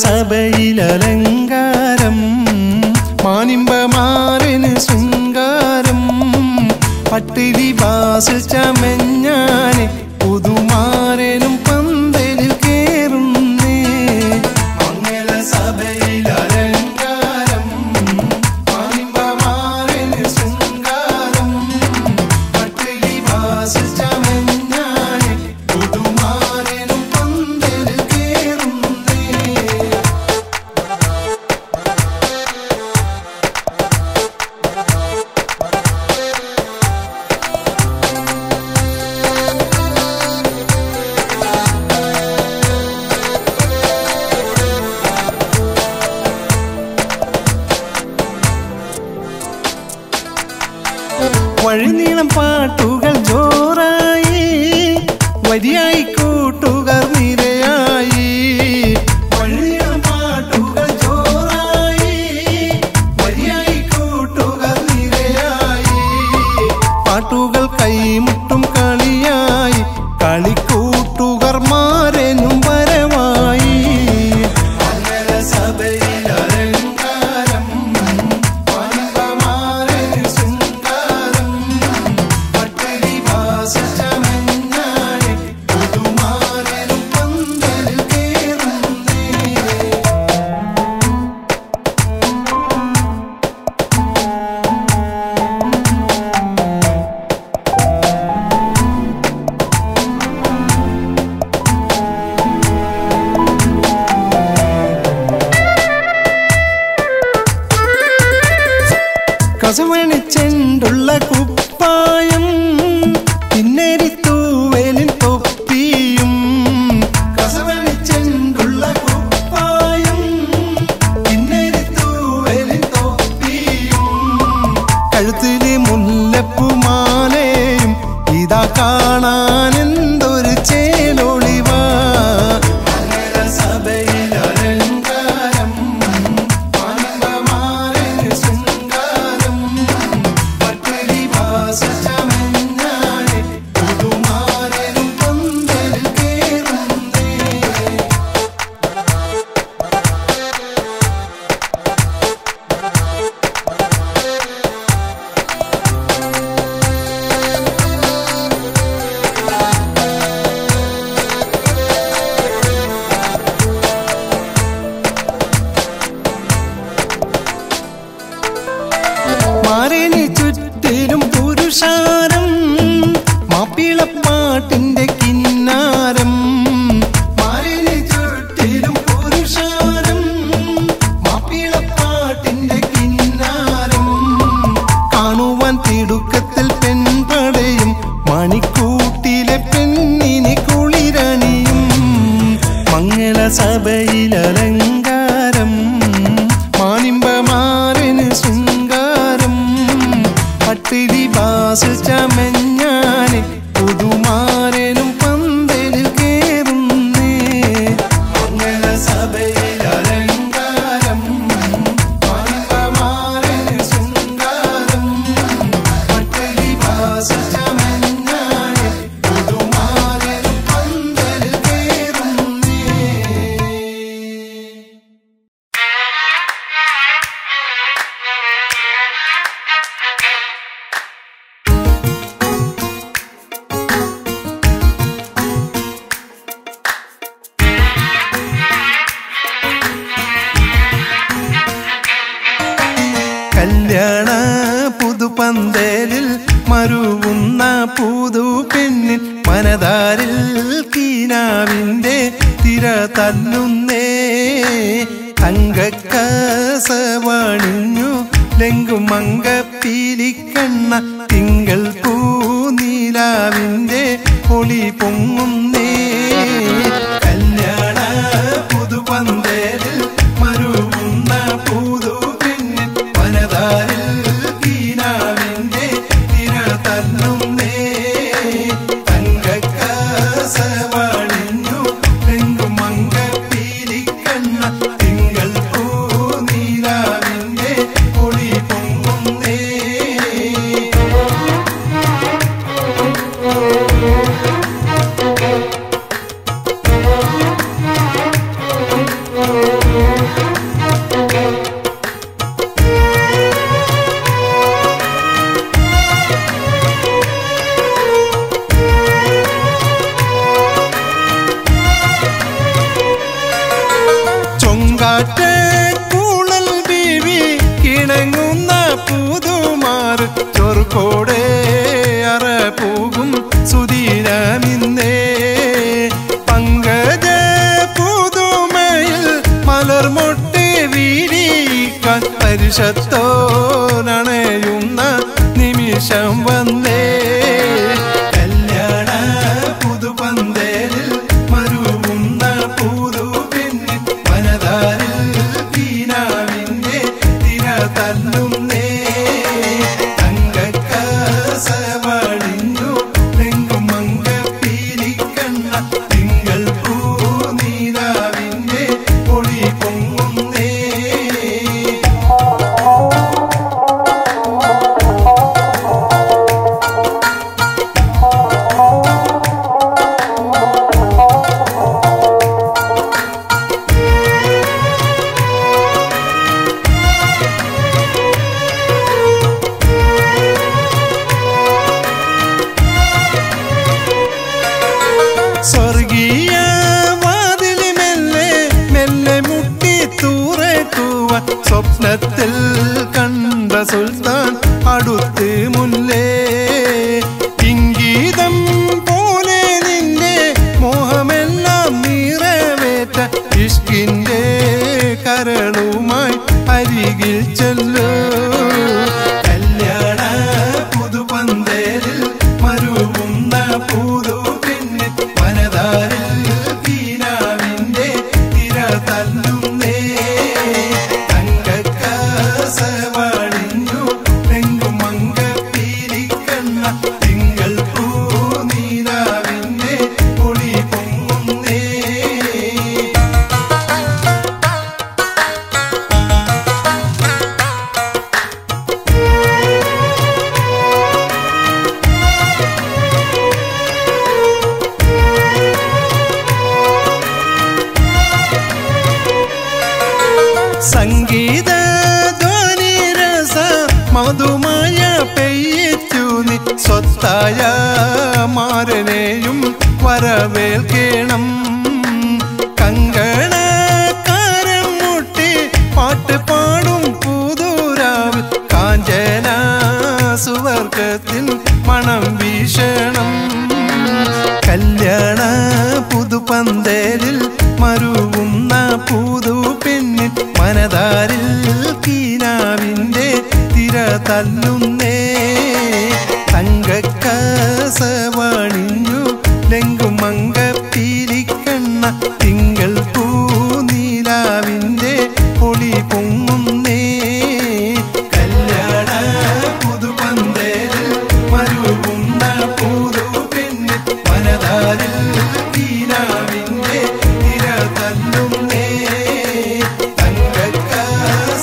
സഭയിലലങ്കാരം മാനിമ്പമാറിന് ശൃംഗാരം പട്ടിരി ബാസ് ചമഞ്ഞാനെ പുതുമാരനും പന്തലിൽ കേറുന്നേ മംഗല സഭയിലലങ്കാരം മാനിമ്പമാറിന് ശൃംഗാരം പട്ടിരി ബാസ് ചമഞ്ഞാനെ പുതുമാരനും പന്തലിൽ കേറുന്നേ വഴിനീളം പാട്ടുകൾ ജോറായി വരിയായി കൂട്ടുകാർ നിരയായി വഴിനീളം പാട്ടുകൾ ജോറായി വരിയായി കൂട്ടുകാർ നിരയായി പാട്ടുകൾ കൈമുട്ടും കളിയായി കളിക്കൂട്ടുകാർ മാരനും വരവായി മംഗല സഭയിലലങ്കാരം മാനിമ്പമാറിന് ശൃംഗാരം പട്ടിരി ബാസ് ചമഞ്ഞാനെ പുതുമാരനും പന്തലിൽ കേറുന്നേ കസവണിച്ചെണ്ടുള്ള കുപ്പായം പിന്നരിത്തൂവേലിൻ തൊപ്പിയും കസവണിച്ചെണ്ടുള്ള കുപ്പായം പിന്നരിത്തൂവേലിൻ തൊപ്പിയും കഴുത്തിലെ മുല്ലപ്പുമാലയും ഇതാ കാണാൻ എന്തൊരു ചേലൊളിവാ മംഗല സഭയിലലങ്കാരം മാനിമ്പമാറിന് ശൃംഗാരം പട്ടിരി ബാസ് ചമഞ്ഞാനെ പുതുമാരനും പന്തലിൽ കേറുന്നേ മാറിന് ചുറ്റിലും പുരുഷാരം മാപ്പിളപ്പാട്ടിന്റെ കിന്നാരം മാറിന് ചുറ്റിലും പുരുഷാരം മാപ്പിളപ്പാട്ടിന്റെ കിന്നാരം കാണുവാൻ തിടുക്കത്തിൽ പെൺപടയും മണിക്കൂട്ടിലെ പെണ്ണിനെ കുളിരണിയും മംഗല സഭയിലലങ്കാരം മാനിമ്പമാറിന് ശൃംഗാരം പട്ടിരി ബാസ് ചമഞ്ഞാനെ പുതുമാരനും പന്തലിൽ കേറുന്നേ മംഗല സഭയിലലങ്കാരം മാനിമ്പമാറിന് ശൃംഗാരം പട്ടിരി ബാസ് ചമഞ്ഞാനെ പുതുമാരനും പന്തലിൽ കേറുന്നേ കല്യാണ പുതുപന്തലിൽ മരുവുന്ന പുതു പെണ്ണിൻ മനതാരിൽ കീനാവിന്റെ തിര തല്ലുന്നേ തങ്കക്കസവണിഞ്ഞു ലെങ്കുമങ്കപ്പീലിക്കണ്ണ തിങ്കൾ പൂനീലാവിന്റെ പൊളി പൊങ്ങുന്നേ കല്യാണ പുതുപന്തലിൽ മരുവുന്ന പുതു പെണ്ണിൻ മനതാരിൽ കീനാവിന്റെ തിര തല്ലുന്നേ തങ്കക്കസവണിഞ്ഞു ലെങ്കുമങ്കപ്പീലിക്കണ്ണ തിങ്കൾ പൂനീലാവിന്റെ പൊളി പൊങ്ങുന്നേ പരിഷത്തോനണയുന്ന നിമിഷം വന്നേ കല്യാണ പുതുപന്തേരിൽ മരുവുന്ന പുതുപെണ്ണിൻ മനതാരിൽ കീനാവിന്റെ തിര തല്ലുന്നേ തങ്കക്കസവണിഞ്ഞു തെങ്ങും മങ്കപ്പീലിക്കണ്ണ തിങ്കൾ പൂനീരാവിന്റെ പൊളി പൊങ്ങുന്നേ സ്വർഗീയ വാതിലി മെല്ലെ മെല്ലെ മുട്ടി തൂറേക്കുവ സ്വപ്നത്തിൽ കണ്ട സുൽത്താൻ അടുത്ത് മുല്ലേ ഇംഗീതം പോലെ നിന്റെ മോഹമെല്ലാം നിറവേറ്റ ഇഷ്കിന്റെ കരളുമായി അരികിൽ ചെല്ലൂ കല്യാണ പുതുപന്തേരിൽ മരുവുന്ന പുതു മനതാരിൽ കീനാവിന്റെ തിര തല്ലുന്നേ തങ്കക്കസവണിഞ്ഞു തെങ്ങും മങ്കപ്പീലിക്കണ്ണ തിങ്കൾ പൂനീരാവിന്റെ പൊളി പൊങ്ങുന്നേ സംഗീത ധ്വനിരസ മധുമായ പെയ്യച്ചു നീ സ്വത്തായ മാരനെയും വരവേൽക്കണം കങ്കണക്കാരൻ മുട്ടി പാട്ട് പാടും പുതുരാവിൽ കാഞ്ചന സുവർഗത്തിൽ മണം വീശണം കല്യാണ പുതുപന്തേരിൽ മരുവുന്ന പുതു പെണ്ണിൻ മനതാരിൽ കീനാവിന്റെ തിര തല്ലുന്നേ തങ്കക്കസവണിഞ്ഞു ലെങ്കും മങ്കപ്പീലിക്കണ്ണ തിങ്കൾ പൂനീലാവിന്റെ പൊളി പൊങ്ങുന്നേ കല്യാണ പുതുപന്തേരിൽ മരുവുന്ന പുതു പെണ്ണിൻ മനതാരിൽ കീനാവിന്റെ തിര തല്ലുന്നേ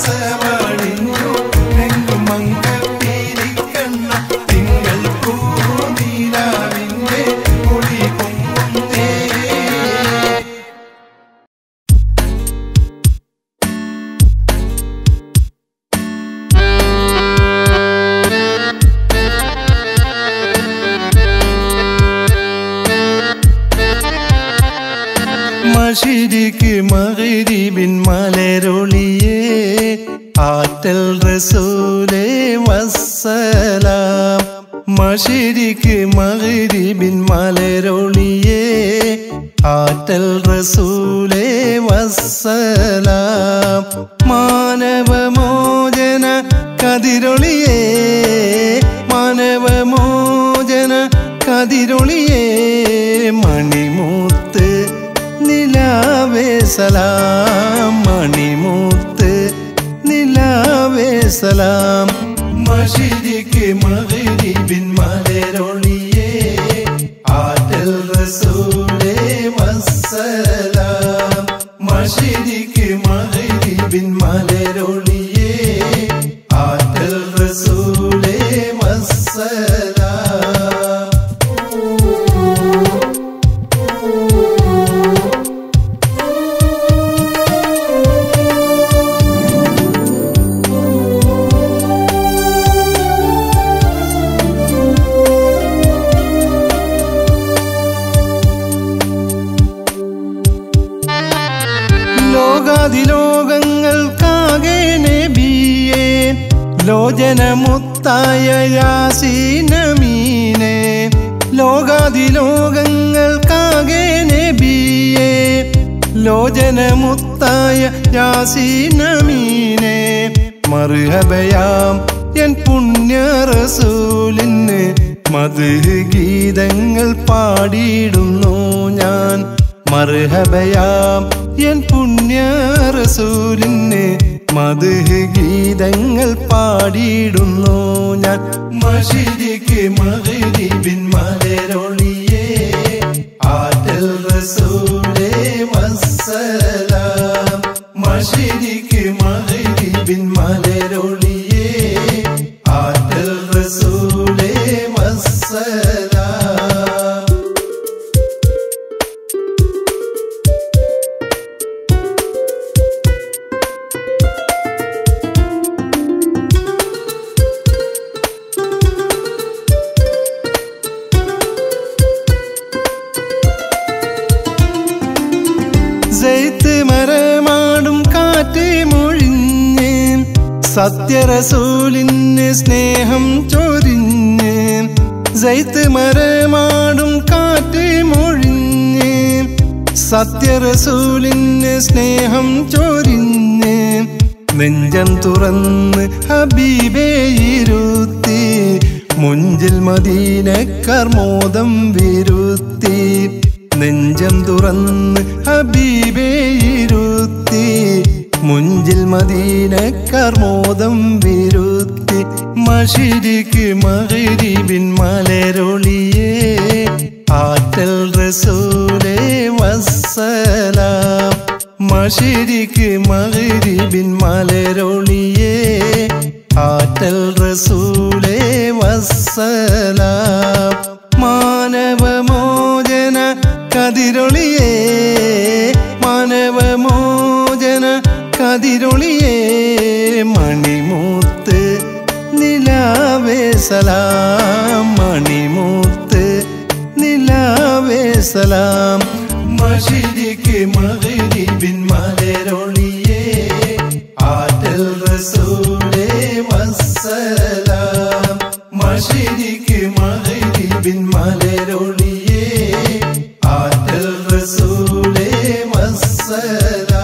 തങ്കക്കസവണിഞ്ഞു ലെങ്കും മങ്കപ്പീലിക്കണ്ണ തിങ്കൾ പൂനീലാവിന്റെ പൊളി പൊങ്ങുന്നേ മശരിക്ക് മഗ്രിബിൻ മലരൊളിയേ ആറ്റൽ റസൂലേ വസ്സലാം മശരിക്ക് മഗ്രിബിൻ മലരൊളിയേ ആറ്റൽ റസൂലേ വസ്സലാം മാനവമോചന കതിരൊളിയേ മാനവമോചന കതിരൊളിയേ മണിമൂത്ത് നിലാവേ സലാം മണിമൂത്ത് നിലാവേ സലാം മശരിക്ക് മഗ്രിബിൻ മലരൊളിയേ ആറ്റൽ റസൂലേ വസ്സലാം മശരിക്ക് മഗ്രിബിൻ മലരൊളിയേ ആറ്റൽ റസൂലേ വസ്സലാം ലോകാതിലോകങ്ങൾക്കാകെ നബിയേ ലോചനമുത്തായ യാസീനമീനെ ലോകാതിലോകങ്ങൾക്കാകെ നബിയേ ലോചനമുത്തായ യാസീനമീനെ മർഹബയാം എൻ പുണ്യ റസൂലിന് മദ്ഹ് ഗീതങ്ങൾ പാടിയിടുന്നു ഞാൻ. മർഹബയാം എൻ പുണ്യ റസൂലിന് മദ്ഹ് ഗീതങ്ങൾ പാടിയിടുന്നു ഞാൻ. മശരിഖ് മഗ്രിബിൻ മലരൊളിയേ ആറ്റൽ റസൂലേ വസ്സലാം. മശരിഖ് മഗ്രിബിൻ മലരൊളിയേ ആറ്റൽ റസൂലേ വസ്സലാം. സൈത്ത് മരമാടും കാറ്റ് മൊഴിഞ്ഞ് സത്യറസൂലിന് സ്നേഹം ചൊരിഞ്ഞ്. സൈത്ത് മരമാടും കാറ്റ് മൊഴിഞ്ഞ് സത്യറസൂലിന് സ്നേഹം ചൊരിഞ്ഞ്. നെഞ്ചം തുറന്ന് ഹബീബേ ഇരുത്തി മുഞ്ചിൽ മദീനക്കാർ മോദം വിരുത്തി. നെഞ്ചം തുറന്ന് ഹബീബേ ഇരുത്തി മുഞ്ചിൽ മദീനക്കാർ മോദം വിരുത്തി. മശരിഖ് മഗ്രിബിൻ മലരൊളിയേ ആറ്റൽ റസൂലേ വസ്സലാം. മശരിഖ് മഗ്രിബിൻ മലരൊളിയേ ആറ്റൽ റസൂലേ വസ്സലാം. മാനവമോചന കതിരൊളിയേ മാനവമോചന കതിരൊളിയേ മണിമൂത്ത് നിലാവേ സലാം. മണിമൂത്ത് നിലാവേ സലാം. മശരിഖ് മഗ്രിബിൻ മലരൊളിയേ ആറ്റൽ റസൂലേ വസ്സലാം. മശരിഖ് മഗ്രിബിൻ മലരൊളിയേ ആറ്റൽ റസൂലേ വസ്സലാം.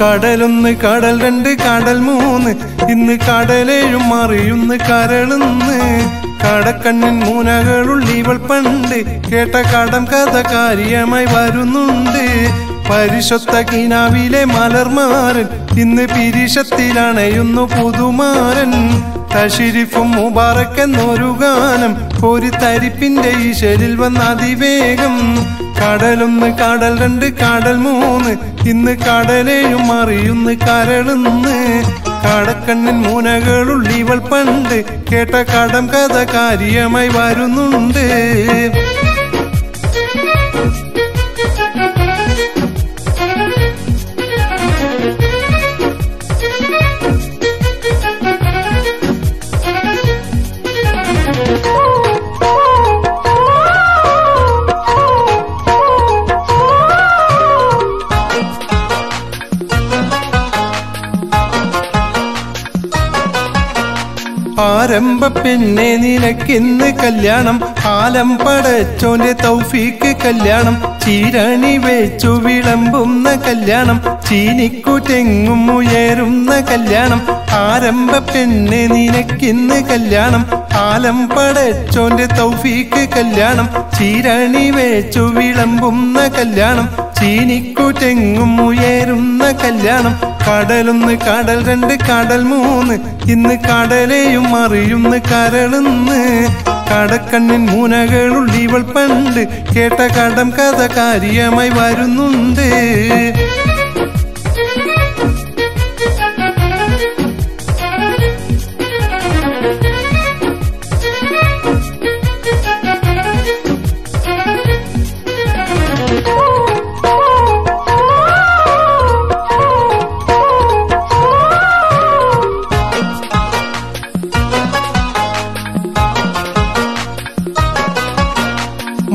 കടലൊന്ന് കടൽ രണ്ട് കടൽ മൂന്ന് ഇന്ന് കടലേഴും മറിയുന്ന് കരളുന്ന്. കടക്കണ്ണിൻ മൂനകളുള്ളിവൾ പണ്ട് കേട്ട കടം കഥ കാര്യമായി വരുന്നുണ്ട്. പരിശുദ്ധ കിനാവിലെ മലർമാരൻ ഇന്ന് പിരിശത്തിലണയുന്നു പുതുമാരൻ. തശരിഫും മുബാറക് എന്നൊരു ഗാനം ഒരു തരിപ്പിന്റെ ഈശലിൽ വന്ന അതിവേഗം. കടലൊന്ന് കടൽ രണ്ട് കടൽ മൂന്ന് ഇന്ന് കടലേഴും മറിയുന്ന് കരളുന്ന്. കടക്കണ്ണിൻ മൂനകളുള്ളിവൾ പണ്ട് കേട്ട കടം കഥ കാര്യമായി വരുന്നുണ്ട്. ആരംഭ പെണ്ണെ നിനക്കിന്ന് കല്യാണം. ആലം പടച്ചോന്റെ തൗഫീക്ക് കല്യാണം. ചീരണി വെച്ചു വിളമ്പുന്ന കല്യാണം. ചീനിക്കുറ്റെങ്ങും ഉയരുന്ന കല്യാണം. ആരംഭ പെണ്ണെ നിനക്കിന്ന് കല്യാണം. ആലം പടച്ചോന്റെ തൗഫീക്ക് കല്യാണം. ചീരണി വെച്ചു വിളമ്പുന്ന കല്യാണം. ചീനിക്കുറ്റെങ്ങും ഉയരുന്ന കല്യാണം. കടലൊന്ന് കടൽ രണ്ട് കടൽ മൂന്ന് ഇന്ന് കടലേയും മറിയുന്ന് കരളുന്ന്. കടക്കണ്ണിൻ മൂനകളുള്ളിവൾ പണ്ട് കേട്ട കടം കഥ കാര്യമായി വരുന്നുണ്ട്.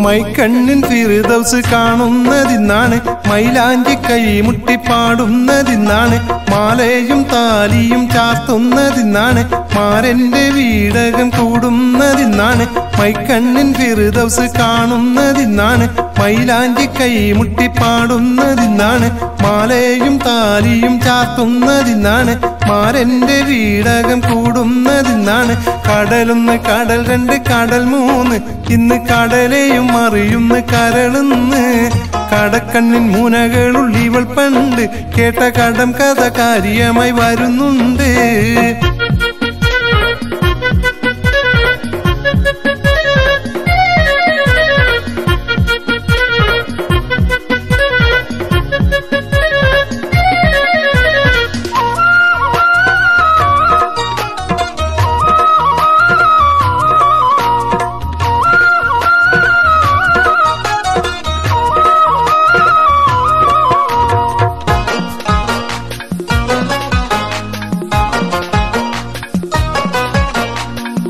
മൈക്കണ്ണിൻ ഫിർദൗസ് കാണുന്നതിന്നാണ് മൈലാഞ്ചി കൈമുട്ടി പാടുന്നതിന്നാണ് മാലയും താലിയും ചാർത്തുന്നതിന്നാണ് മാരന്റെ വീടകം കൂടുന്നതിന്നാണ് മൈക്കണ്ണിൻ ഫിർദൗസ് കാണുന്നതിന്നാണ് മൈലാഞ്ചി കൈമുട്ടി പാടുന്നതിന്നാണ് മാലയും താലിയും ചാർത്തുന്നതിന്നാണ് മാരന്റെ വീടകം കൂടുന്നതിന്നാണ് കടലൊന്ന് കടൽ രണ്ട് കടൽ മൂന്ന് ഇന്ന് കടലെയും അറിയുന്ന കരളുന്ന് കടക്കണ്ണിൻ മുനകളുള്ളിവൾ പണ്ട് കേട്ട കടം കഥ കാര്യമായി വരുന്നുണ്ട്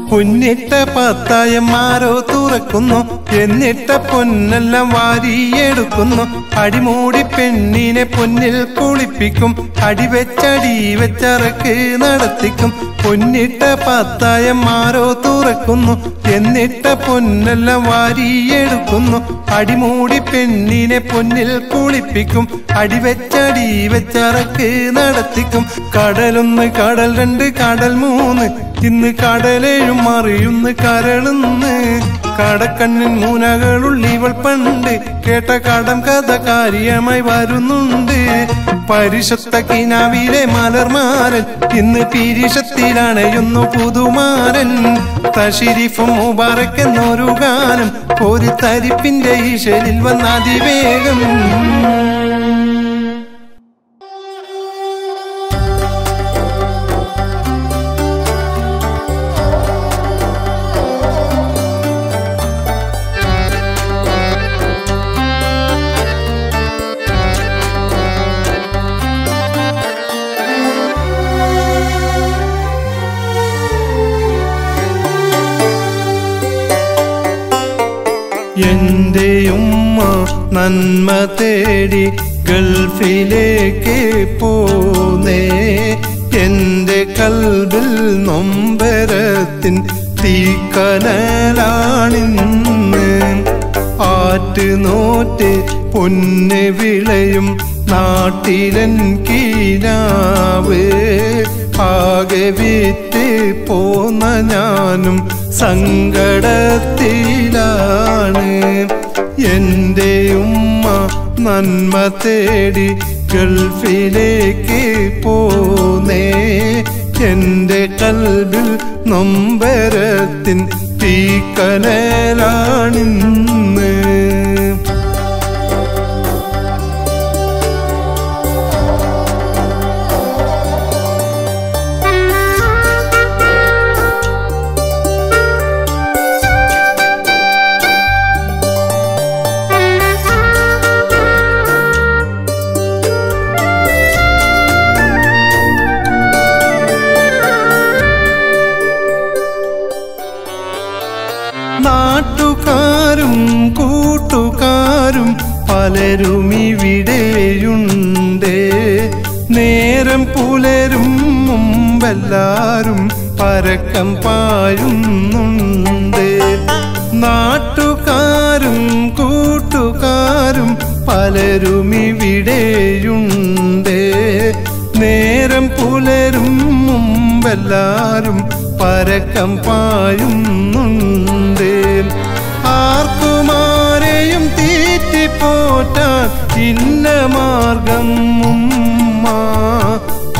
പൊന്നിട്ട പത്തായന്മാരോ തുറക്കുന്നു എന്നിട്ട പൊന്നെല്ലാം വാരിയെടുക്കുന്നു അടിമൂടി പെണ്ണിനെ പൊന്നിൽ കുളിപ്പിക്കും അടിവെച്ചടി വെച്ചറക്ക് നടത്തിക്കും പൊന്നിട്ട പത്തായന്മാരോ തുറക്കുന്നു എന്നിട്ട പൊന്നെല്ലാം വാരിയെടുക്കുന്നു അടിമൂടി പെണ്ണിനെ പൊന്നിൽ കുളിപ്പിക്കും അടിവെച്ചടി വെച്ചറക്ക് നടത്തിക്കും കടലൊന്ന് കടൽ രണ്ട് കടൽ മൂന്ന് ഇന്ന് കടലേഴും അറിയുന്ന കരളുന്ന് കടക്കണ്ണിൻ മൂനകളുള്ളിവൾ പണ്ട് കേട്ട കടം കഥ കാര്യമായി വരുന്നുണ്ട് പരിശുദ്ധ കിനാവിലെ മലർമാരൻ ഇന്ന് പിരിശത്തിലണയുന്നു പുതുമാരൻ തശരീഫും മുബാറക് എന്നൊരു ഗാനം ഒരു തരിപ്പിന്റെ ഈശലിൽ വന്ന അതിവേഗം എന്റെ ഉമ്മ നന്മ തേടി ഗൾഫിലേക്ക് പോന്നേ എന്റെ കൽബിൽ നൊമ്പരത്തിൻ തീക്കനലാണിന്ന് ആറ്റുനോറ്റ് പൊന്ന് വിളയും നാട്ടിലൻ കീനാവ് ആകെ വിറ്റ് പോന്ന ഞാനും സങ്കടത്തിലാണ് എന്റെ ഉമ്മ നന്മ തേടി ഗൾഫിലേക്ക് പോന്നേ എന്റെ കൽബിൽ നൊമ്പരത്തിൻ തീക്കനലാണിന്ന് നാട്ടുകാരും കൂട്ടുകാരും പലരും ഇവിടെയുണ്ട് നേരം പുലരും മുമ്പെല്ലാരും പരക്കം പായുന്നുണ്ട് നാട്ടുകാരും കൂട്ടുകാരും പലരും ഇവിടെയുണ്ട് നേരം പുലരും മുമ്പെല്ലാരും പരക്കം പായുന്നുണ്ട് ആർക്കുമാരെയും തീറ്റിപ്പോറ്റാൻ ഇന്ന മാർഗം ഉമ്മ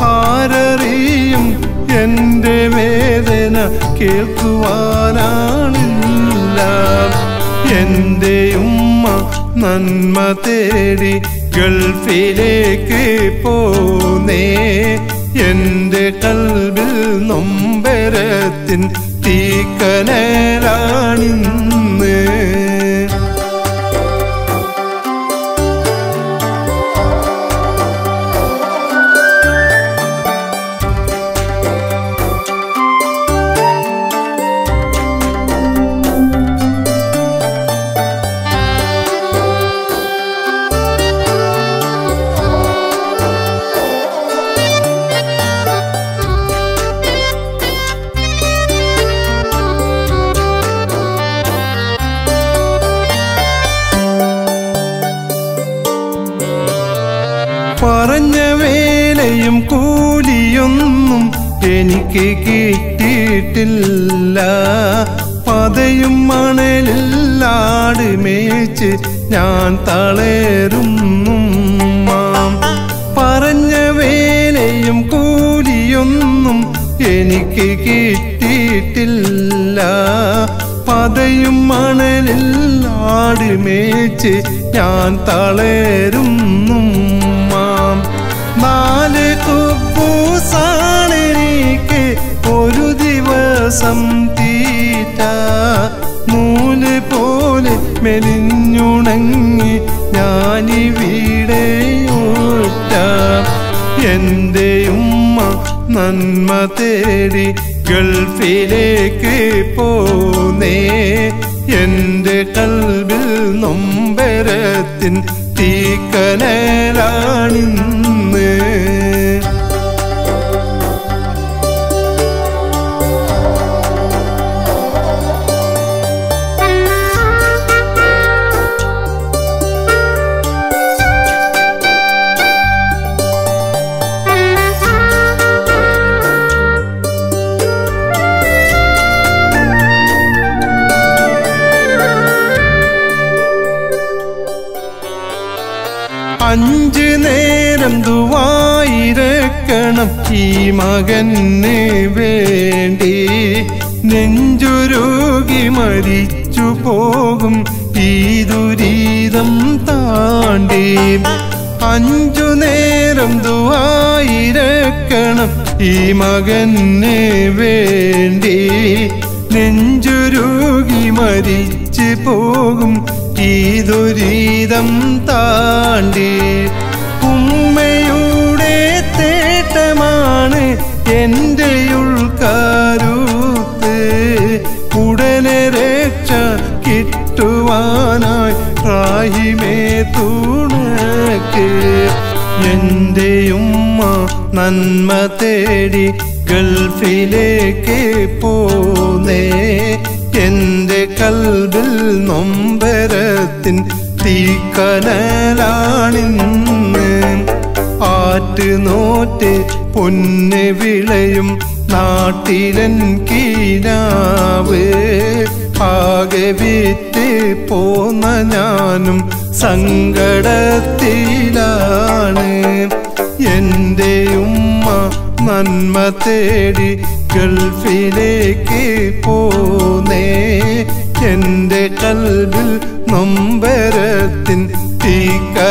ആരറിയും എന്റെ വേദന കേൾക്കുവാനാണില്ല എന്റെ ഉമ്മ നന്മ തേടി ഗൾഫിലേക്ക് പോന്നേ എന്റെ കൽബിൽ നൊമ്പരത്തിൻ തീക്കനലാണിന്ന് എനിക്ക് കിട്ടിയിട്ടില്ല. പതയും മണലില്ലാട് മേച്ച് ഞാൻ തളരുന്നു. പറഞ്ഞ വേലയും കൂലിയൊന്നും എനിക്ക് കിട്ടിയിട്ടില്ല. പതയും മണലില്ലാട് മേച്ച് ഞാൻ തളരുന്നു. 4 കുപ്പൂസാണെനിക്ക് ഒരു ദിവസം തീറ്റ. നൂല് പോലെ മെലിഞ്ഞുണങ്ങി ഞാനിവിടെയൊറ്റ. എൻ്റെ ഉമ്മ നന്മ തേടി ഗൾഫിലേക്ക് പോന്നേ. എൻ്റെ കൽബിൽ നൊമ്പരത്തിൻ തീക്കനലാണിന്ന്. അഞ്ച് നേരം ദുആയിരക്കണം ഈ മകന് വേണ്ടി. നെഞ്ചുരുകി മരിച്ചു പോകും ഈ ദുരിതം താണ്ടി. 5 നേരം ദുആയിരക്കണം ഈ മകന് വേണ്ടി. നെഞ്ചുരുകി മരിച്ചു പോകും ഈ ദുരിതം താണ്ടി. ഉമ്മയുടെ തേട്ടമാണ് എൻ്റെ ഉൾക്കാരൂത്ത്. ഉടനെ രക്ഷ കിട്ടുവാനായി റാഹിമേ തുണക്ക്. എൻ്റെ ഉമ്മ നന്മ തേടി ഗൾഫിലേക്ക് പോന്നേ. എൻ്റെ കൽബിൽ നൊമ്പരത്തിൻ തീക്കനലാണിന്ന്. ആറ്റ് നോറ്റ് പൊന്ന് വിളയും നാട്ടിലൻ കീനാവ്. ആകെ വിറ്റ് പോന്ന ഞാനും സങ്കടത്തിലാണ്. എൻ്റെ ഉമ്മ നന്മ തേടി ഗൾഫിലേക്ക് പോന്നേ. എൻ്റെ കൽബിൽ നൊമ്പരത്തിൻ തീക്കനലാണിന്ന്.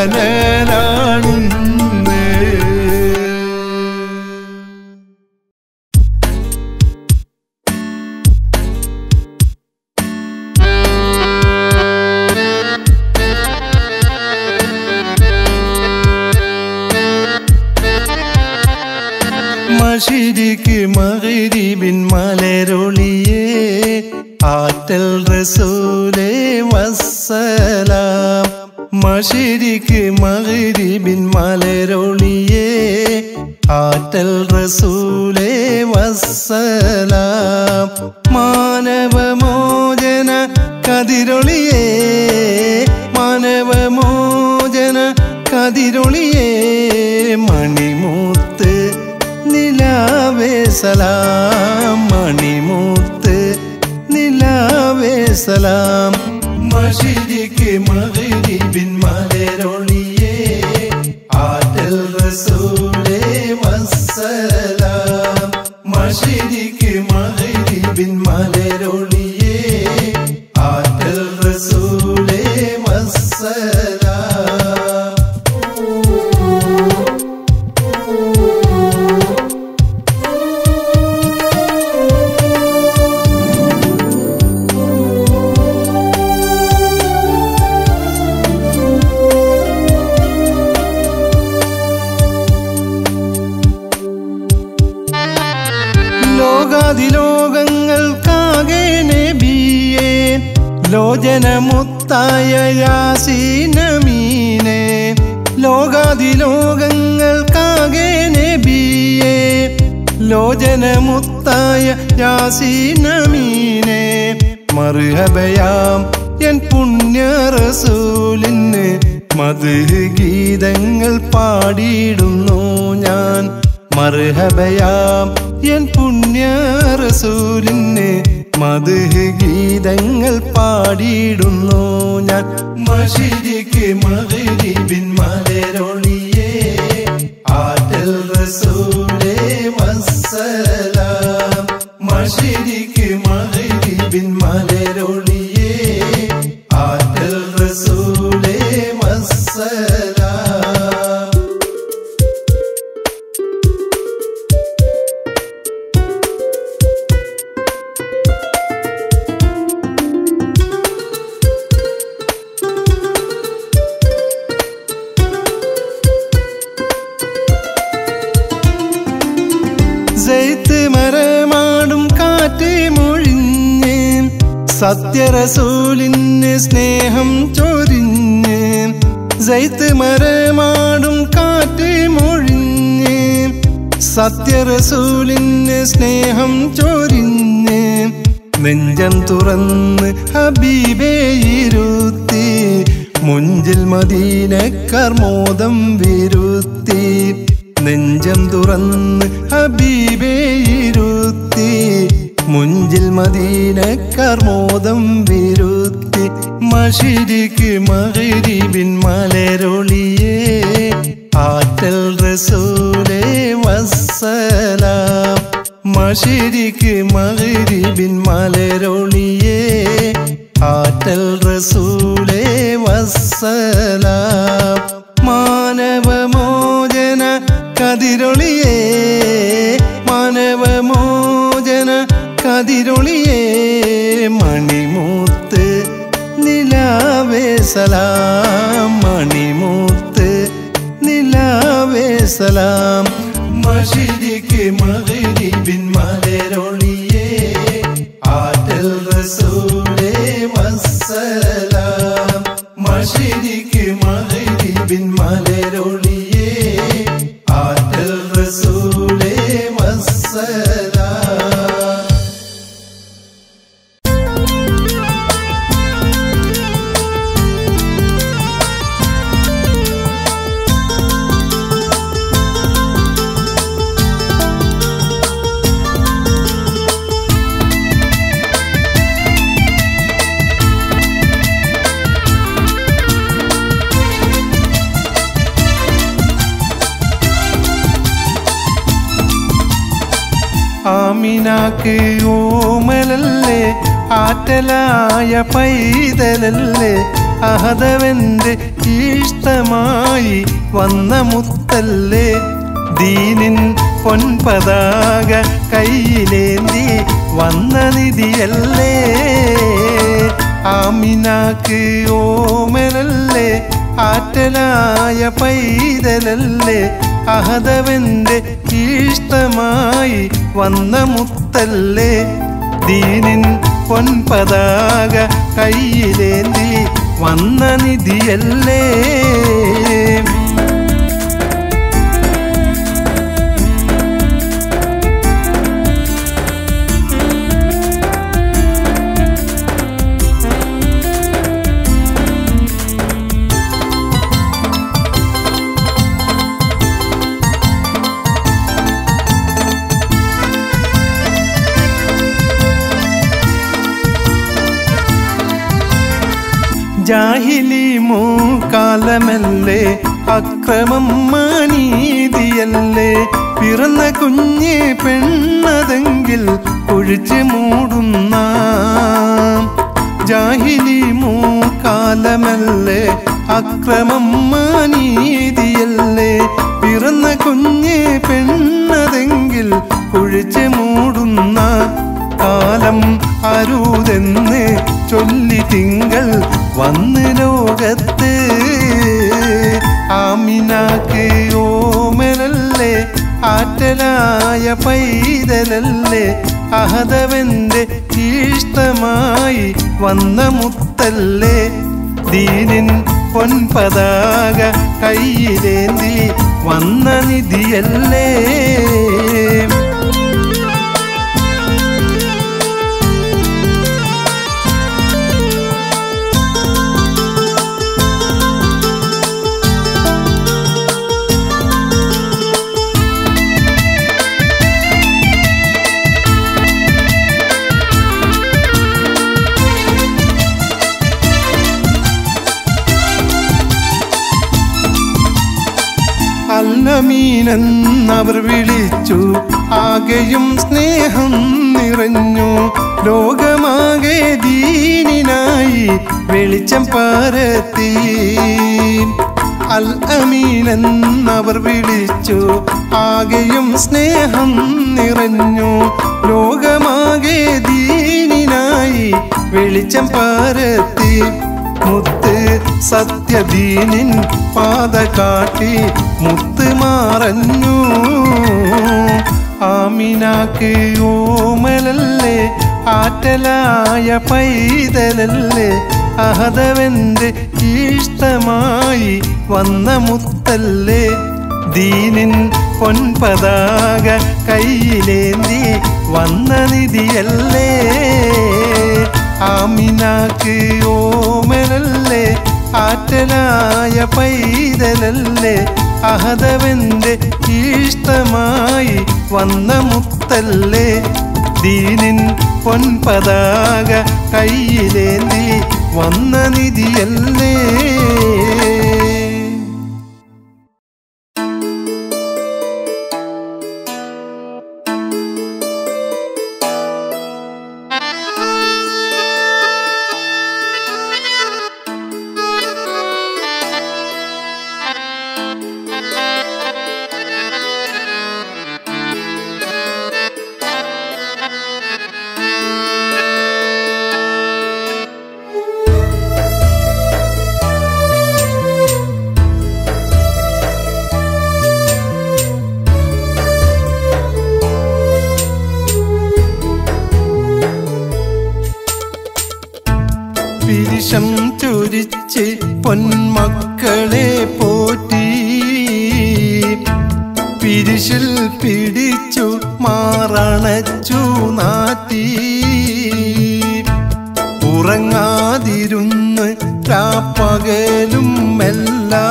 മശരിക്ക് മഗ്രിബിൻ മലരൊളിയേ ആറ്റൽ റസൂലേ വസ്സലാം. മശരിക്ക് മഗ്രിബിൻ മലരൊളിയേ ആറ്റൽ റസൂലേ വസ്സലാം. മാനവമോചന കതിരൊളിയേ മാനവമോചന കതിരൊളിയേ മണിമൂത്ത് നിലാവേ സലാം. മണിമൂത്ത് നിലാവേ സലാം. മശരിക്ക് മഗ്രിബിൻ മലരൊളിയേ ആറ്റൽ റസൂലേ വസ്സലാം. മശരിക്ക് മഗ്രിബിൻ മലരൊളിയേ ആറ്റൽ റസൂലേ വസ്സലാം. ലോകാതിലോകങ്ങൾക്കാകെ നബിയേ ലോചനമുത്തായ യാസീനമീനെ. ലോകാതിലോകങ്ങൾക്കാകെ നബിയേ ലോചനമുത്തായ യാസീനമീനെ. മർഹബയാം എൻ പുണ്യ റസൂലിന് മദ്ഹ് ഗീതങ്ങൾ പാടിയിടുന്നു ഞാൻ. മർഹബയാം എൻ പുണ്യ റസൂലിന് മദ്ഹ് ഗീതങ്ങൾ പാടിയിടുന്നു ഞാൻ. മശരിഖ് മഗ്രിബിൻ മലരൊളിയേ ആറ്റൽ റസൂലേ വസ്സലാം. മശരിഖ് മഗ്രിബിൻ മലരൊളിയേ ആറ്റൽ റസൂലേ വസ്സലാം. സൈത്ത് മരമാടും കാറ്റ് മൊഴിഞ്ഞ് സത്യറസൂലിന് സ്നേഹം ചൊരിഞ്ഞ്. സൈത്ത് മരമാടും കാറ്റ് മൊഴിഞ്ഞ് സത്യറസൂലിന് സ്നേഹം ചൊരിഞ്ഞ്. നെഞ്ചം തുറന്ന് ഹബീബേ ഇരുത്തി മുഞ്ചിൽ മദീനക്കാർ മോദം വിരുത്തി. നെഞ്ചം തുറന്ന് ഹബീബേ ഇരുത്തി മുഞ്ചിൽ മദീനക്കാർ മോദം വിരുത്തി. മശരിഖ് മഗ്രിബിൻ മലരൊളിയേ ആറ്റൽ റസൂലേ വസ്സലാം. മശരിഖ് മഗ്രിബിൻ മലരൊളിയേ ആറ്റൽ റസൂലേ വസ്സലാം. മാനവമോചന കതിരൊളിയേ മാനവമോചന കതിരൊളിയേ മണിമൂത്ത് നിലാവേ സലാം. മണിമൂത്ത് നിലാവേ സലാം. മശരിഖ് മഗ്രിബിൻ മലരൊളിയേ ആറ്റൽ റസൂലേ വസ്സലാം. മശരിഖ് മഗ്രിബിൻ മലരൊളിയേ ആറ്റൽ റസൂലേ വസ്സലാം. ആമിനാക്ക് ഓമലല്ലേ ആറ്റലായ പൈതലല്ലേ അഹദവന്റെ ഇഷ്ടമായി വന്ന മുത്തല്ലേ. ദീനിൻ പൊൻപതാക കയ്യിലേന്തി വന്ന നിധിയല്ലേ. ആമിനാക്ക് ഓമലല്ലേ ആറ്റലായ പൈതലല്ലേ അഹദവന്റെ ഇഷ്ടമായി വന്ന മുത്തല്ലേ. ദീനിൻ പൊൻപതാക കയ്യിലേന്തി വന്ന നിധിയല്ലേ. ജാഹിലി മൂക്കാലമല്ലേ അക്രമം മാനീതിയല്ലേ. പിറന്ന കുഞ്ഞെ പെണ്ണതെങ്കിൽ ഒഴിച്ച് മൂടുന്ന. ജാഹിലി മൂക്കാലമല്ലേ അക്രമം മാനീതിയല്ലേ. പിറന്ന കുഞ്ഞെ പെണ്ണതെങ്കിൽ ഒഴിച്ച് മൂടുന്ന. കാലം അരുതെന്ന് ചൊല്ലി തിങ്കൾ വന്ന് ലോകത്ത്. ആമിനാക്ക് ഓമലല്ലേ ആറ്റലായ പൈതലല്ലേ അഹദവന്റെ ഇഷ്ടമായി വന്ന മുത്തല്ലേ. ദീനിൻ പൊൻപതാക കയ്യിലേന്തി വന്ന നിധിയല്ലേ. അൽഅമീനെന്നവർ വിളിച്ചു, ആകെയും സ്നേഹം നിറഞ്ഞു. ലോകമാകെ ദീനിനായി വെളിച്ചം പരത്തി. അൽഅമീനെന്നവർ വിളിച്ചു, ആകെയും സ്നേഹം നിറഞ്ഞു. ലോകമാകെ ദീനിനായി വെളിച്ചം പരത്തി. മുത്ത് സത്യദീനിൻ പാത കാട്ടി മുത്ത് മറഞ്ഞു. ആമിനാക്ക് ഓമലല്ലേ, ആറ്റലായ പൈതലല്ലേ, അഹദവന്റെ ഇഷ്ടമായി വന്ന മുത്തല്ലേ. ദീനിൻ പൊൻപതാക കയ്യിലേന്തി വന്ന നിധിയല്ലേ. ആമിനാക്ക് ഓമലല്ലേ, ആറ്റലായ പൈതലല്ലേ, അഹദവന്റെ ഇഷ്ടമായി വന്ന മുത്തല്ലേ. ദീനിൻ പൊൻപതാക കയ്യിലേന്തി വന്ന നിധിയല്ലേ. പിരിശം ചൊരിച്ച് പൊന്മക്കളെ പോറ്റി, പിരിശിൽ പിടിച്ചു മാറണച്ചു നാട്ടി. ഉറങ്ങാതിരുന്ന് രാപ്പകലും എല്ലാം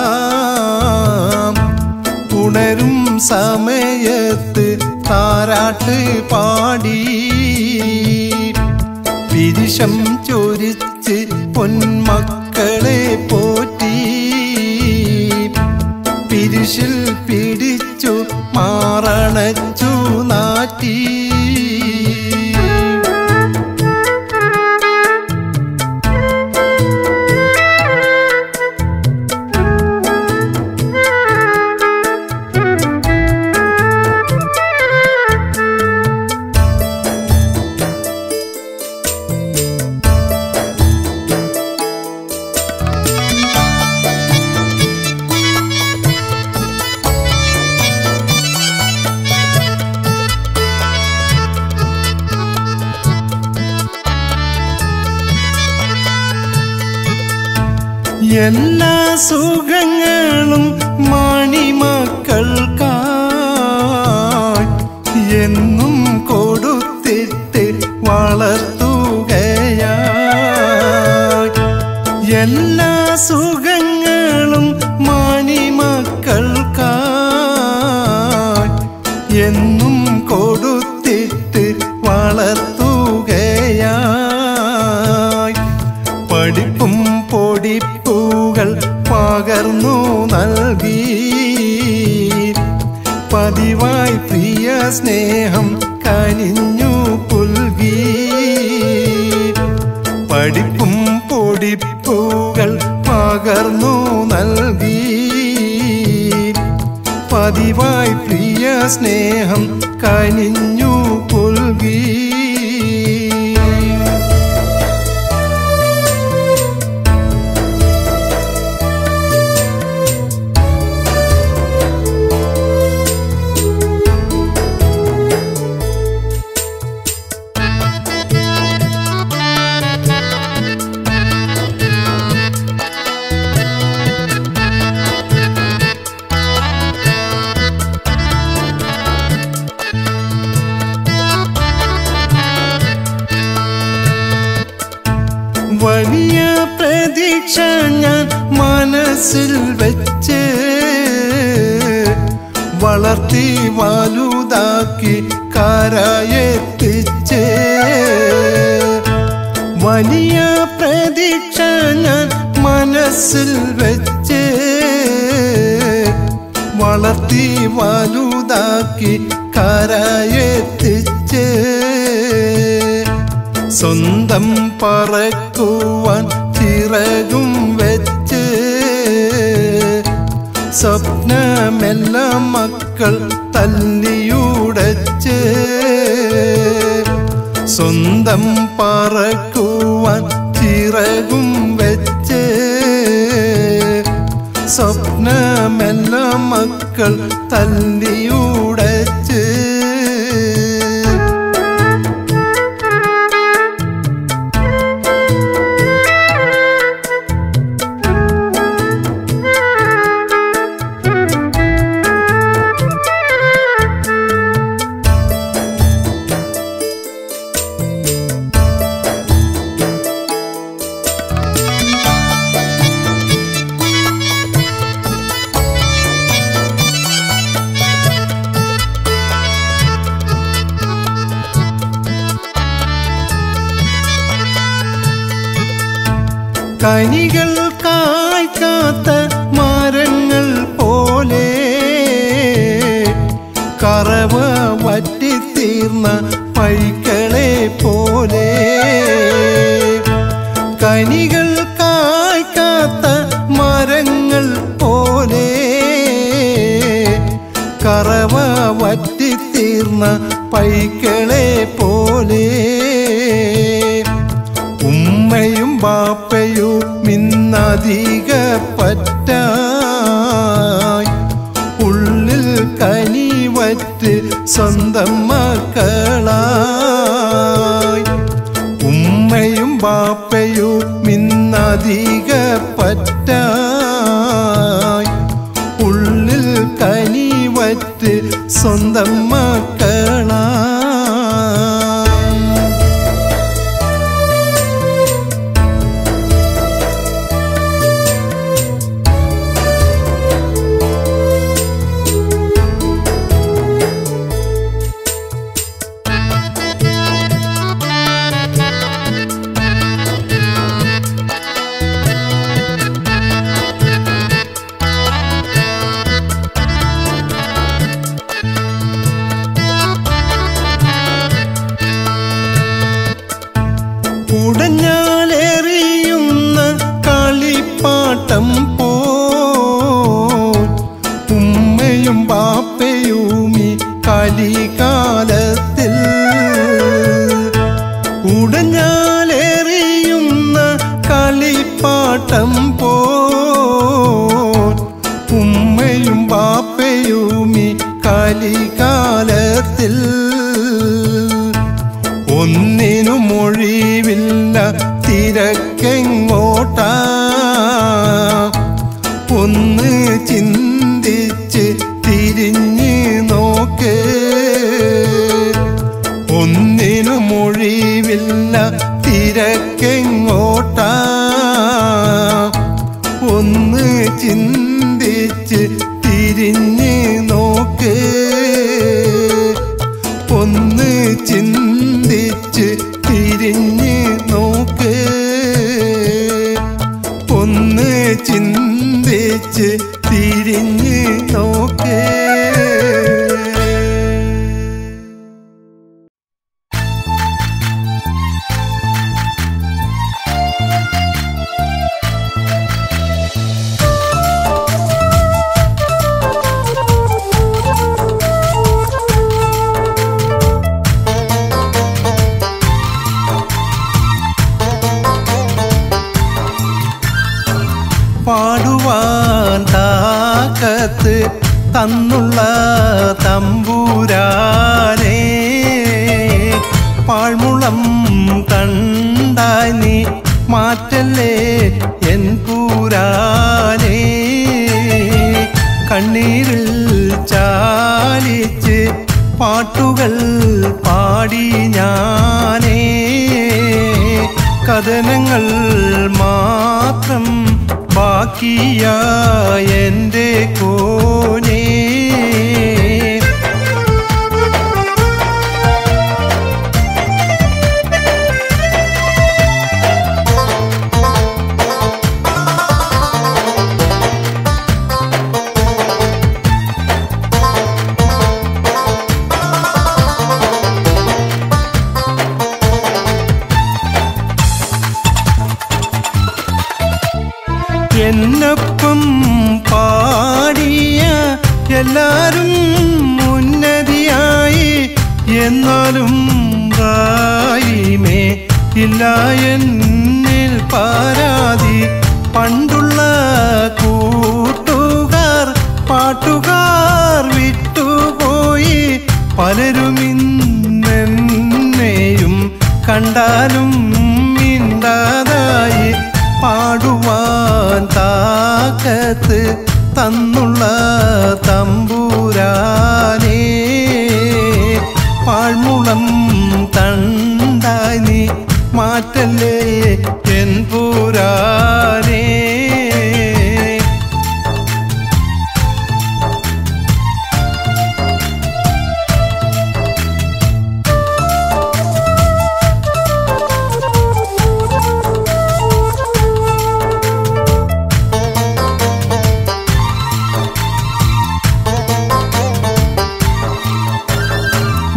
ഉണരും സമയത്ത് താരാട്ട് പാടി. പിരിശം ചൊരിച്ച് പൊന്മക്കളെ പോറ്റി, പിരിശിൽ പിടിച്ചു മാറണച്ചു നാട്ടി. എല്ലാ സുഖങ്ങളും മണിമക്കൾക്കായി എന്നും കൊടുത്തിട്ട് വളർത്തുകയായി. എല്ലാ സുഖങ്ങളും മണിമക്കൾക്കായി എന്നും കൊടുത്തിട്ട് വളർത്തുകയായി. പഠിപ്പും പൊടിപ്പൂകൾ പകർന്നു നൽകി, പതിവായി പ്രിയ സ്നേഹം കനിഞ്ഞു പുൽകി. പഠിപ്പും പൊടിപ്പൂകൾ പകർന്നു നൽകി, പതിവായി പ്രിയ സ്നേഹം കനിഞ്ഞു പുൽകി. വലിയ പ്രതീക്ഷ ഞാൻ മനസ്സിൽ വെച്ച് വളർത്തി വലുതാക്കി കരയെത്തിച്ച്. വലിയ പ്രതീക്ഷ ഞാൻ മനസ്സിൽ വെച്ച് വളർത്തി വളർത്തി വലുതാക്കി കരയെത്തിച്ച് സ്വന്തം പറക്കുവാൻ ചിറകും വെച്ച് സ്വപ്നമെല്ലാം മക്കൾ തല്ലിയുടച്ച് സ്വന്തം പറക്കുവാൻ ചിറകും വെച്ച് സ്വപ്നമെല്ലാം മക്കൾ തല്ലിയുടച്ച് കനികൾ കായ്ക്കാത്ത മരങ്ങൾ പോലെ കറവ വറ്റിത്തീർന്ന പൈക്കളെ പോലെ കനികൾ കായ്ക്കാത്ത മരങ്ങൾ പോലെ കറവ വറ്റിത്തീർന്ന പൈക്കളെ പോലെ ഉമ്മയും ബാപ്പയും ഇന്നധിക പറ്റായി ഉള്ളിൽ കനിവറ്റ് സ്വന്തം മക്കളായി ഉമ്മയും ബാപ്പയും ഇന്നധിക പറ്റായി ഉള്ളിൽ കനിവറ്റ് സ്വന്തം മക്കളായി ഉടഞ്ഞാലെറിയുന്ന കളിപ്പാട്ടം പോൽ ഉമ്മയും ബാപ്പയും ഈ കലികാലത്തിൽ ഉടഞ്ഞാലെറിയുന്ന കളിപ്പാട്ടം പോൽ ഉമ്മയും ബാപ്പയും ഈ കലികാലത്തിൽ ഒന്നിനും ഒഴിവില്ല തിരക്കെങ്ങോട്ടാ ഒന്ന് ചിന്തിച്ച് തിരിഞ്ഞ് നോക്ക് ഒന്നിനും ഒഴിവില്ല തിരക്കെങ്ങോട്ടാ ഒന്ന് ചിന്തിച്ച് തിരിഞ്ഞ് നോക്ക് ഒന്ന് ചിന്തിച്ച് തിരിഞ്ഞ് നോക്ക് ഒന്ന് ചിന്തിച്ച് തിരിഞ്ഞ് നോക്ക് പാടുവാൻ താക്കത്ത് തന്നുള്ള തമ്പുരാനേ പാഴ്മുളം കണ്ടായി നീ മാറ്റല്ലേ എൻ പൂരാനേ കണ്ണീരിൽ ചാലിച്ച് പാട്ടുകൾ പാടി ഞാനേ കഥനങ്ങൾ മാത്രം ബാക്കിയായ എൻ്റെ കോനേ കണ്ടാലും മിണ്ടാതായി പാടുവാൻ താക്കത്ത് തന്നുള്ള തമ്പുരാനേ പാഴ്മുളം തണ്ടായി നീ മാറ്റല്ലേ എൻ പുരാനേ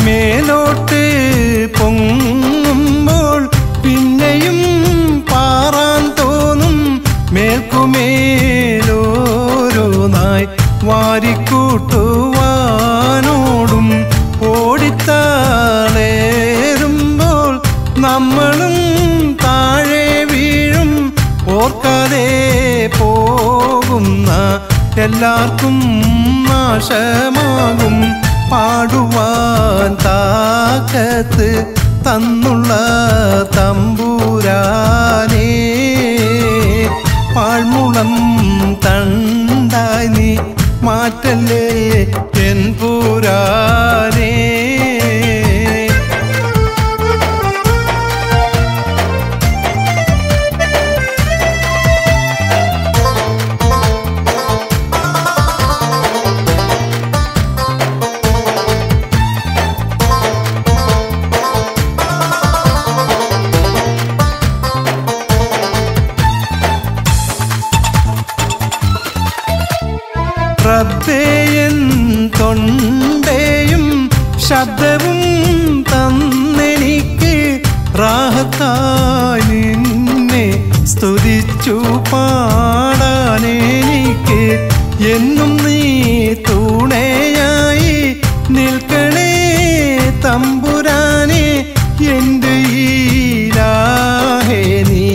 മേലോട്ട് പൊങ്ങുമ്പോൾ പിന്നെയും പാറാൻ തോന്നും മേൽക്കുമേലോരോന്നായി വാരിക്കൂട്ടുവാനോടും ഓടിത്താളേറുമ്പോൾ നമ്മളും താഴെ വീഴും ഓർക്കാതെ പോകുന്ന എല്ലാവർക്കും നാശമാകും പാടുവാൻ താക്കത്ത് തന്നുള്ള തമ്പുരാനേ പാഴ്മുളം തണ്ടായി നീ മാറ്റല്ലേ എൻ പുരാനേ റബ്ബേയൻ തൊണ്ടയും ശബ്ദവും തന്നെനിക്ക് റാഹത്തായി നിന്നെ സ്തുതിച്ചു പാടാനെനിക്ക് എന്നും നീ തുണയായി നിൽക്കണേ തമ്പുരാനെ എൻ്റെ ഈലാഹേ നീ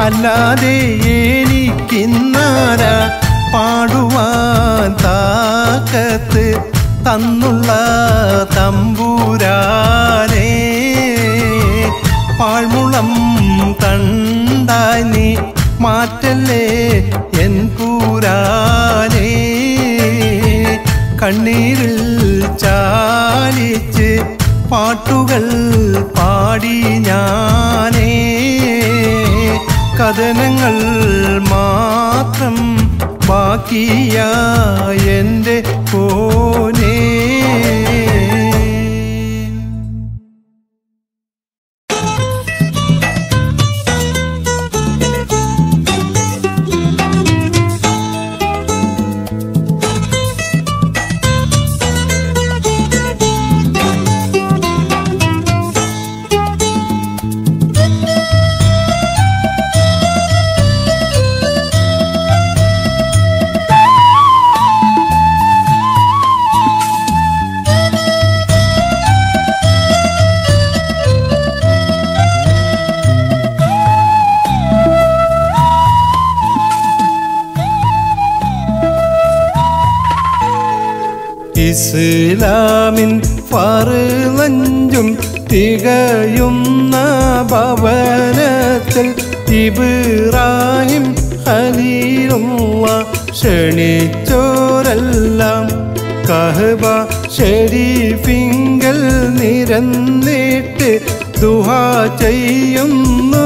അല്ലാതെ എനിക്കിന്നാരാ പാടുവാൻ താക്കത്ത് തന്നുള്ള തമ്പുരാനേ പാഴ്മുളം തണ്ടായി നീ മാറ്റല്ലേ എൻ പുരാനേ കണ്ണീരിൽ ചാലിച്ച് പാട്ടുകൾ പാടി ഞാനേ കഥനങ്ങൾ മാത്രം ബാക്കിയ എൻ്റെ പോനേ ഇസ്ലാമിൻ ഫർളഞ്ചും തികയുന്ന ഭവനത്തിൽ ഇബ്രാഹിം ഖലീലുള്ള ക്ഷണിച്ചോരെല്ലാം കഅബ ശരീഫിങ്കൽ നിരന്നിട്ട് ദുആ ചെയ്യുന്നു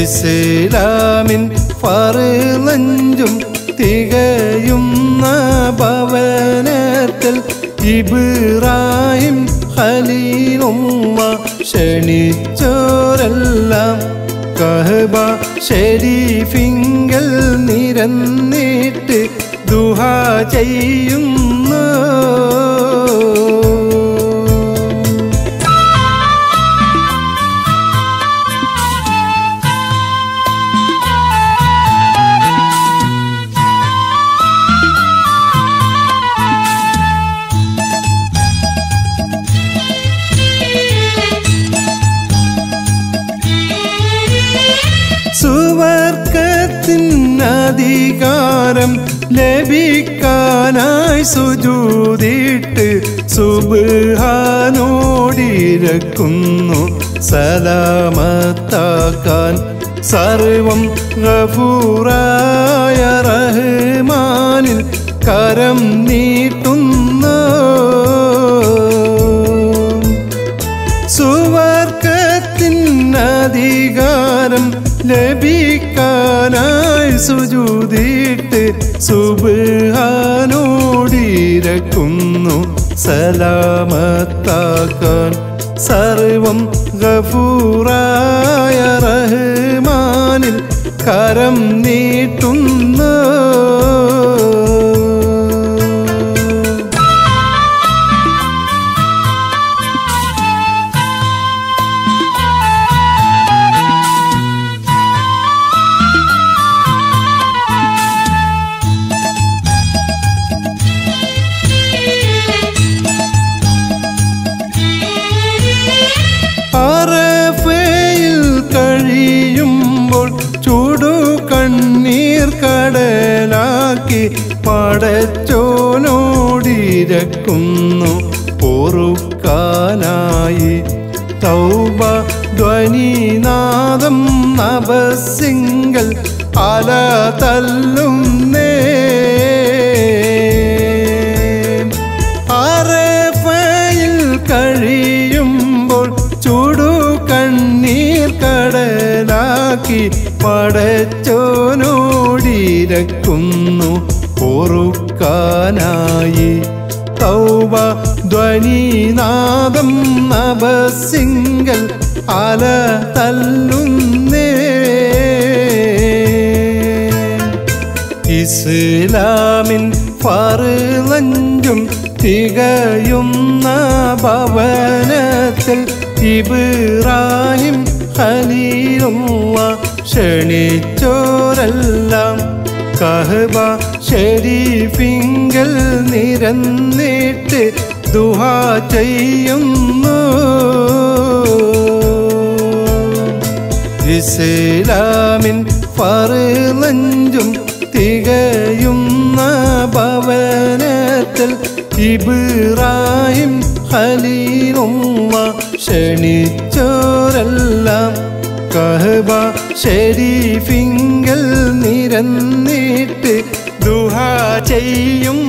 ഇസ്ലാമിൻ ഫർളഞ്ചും തികയുന്ന ഭവനത്തിൽ ഇബ്രാഹിം ഖലീലുള്ള ക്ഷണിച്ചോരെല്ലാം കഅബ ശരീഫിങ്കൽ നിരന്നിട്ട് ദുആ ചെയ്യുന്നു അധികാരം ലഭിക്കാനായി സുജൂദിട്ട് സുബ്ഹാനു സലാമത്താക്കാൻ സർവം ഗഫൂറായ റഹ്മാനിൽ കരം നീട്ടുന്നു. സുവർഗത്തിൻ അധികാരം ലഭിക്കാനായി സുജൂദിട്ട് സുബ്ഹാനോടിരക്കുന്നു സലാമത്താക്കാൻ സർവം ഗഫൂറായ റഹ്മാനിൽ കരം നീട്ടുന്നു. അറഫയിൽ കഴിയുമ്പോൾ ചൂടു കണ്ണീർ കടലാക്കി പടച്ചോനോടിരക്കുന്നു പൊറുക്കാനായി. തൗബ ധ്വനിനാദം നഭസിങ്കൽ അല തല്ലുന്നേ. അറഫയിൽ കഴിയുമ്പോൾ ചൂടു കണ്ണീർ കടലാക്കി പടച്ചോനോടിരക്കുന്നു പൊറുക്കാനായി. തൗബ ധ്വനിനാദം നഭസിങ്കൽ അല തല്ലുന്നേ. ഇസ്ലാമിൻ ഫർളഞ്ചും തികയുന്ന ഭവനത്തിൽ ഇബ്രാഹിം ഖലീലുള്ളാ ക്ഷണിച്ചോരെല്ലാം കഅബ ശരീഫിങ്കൽ നിരന്നിട്ട് ദുആ ചെയ്യുന്നു. ഇസ്ലാമിൻ ഫർളഞ്ചും തികയുന്ന ഭവനത്തിൽ ഇബ്രാഹിം ഖലീലുള്ളാ ക്ഷണിച്ചോരെല്ലാം കഅബ ശരീഫിങ്കൽ നിരന്നിട്ട് ദുആ ചെയ്യും.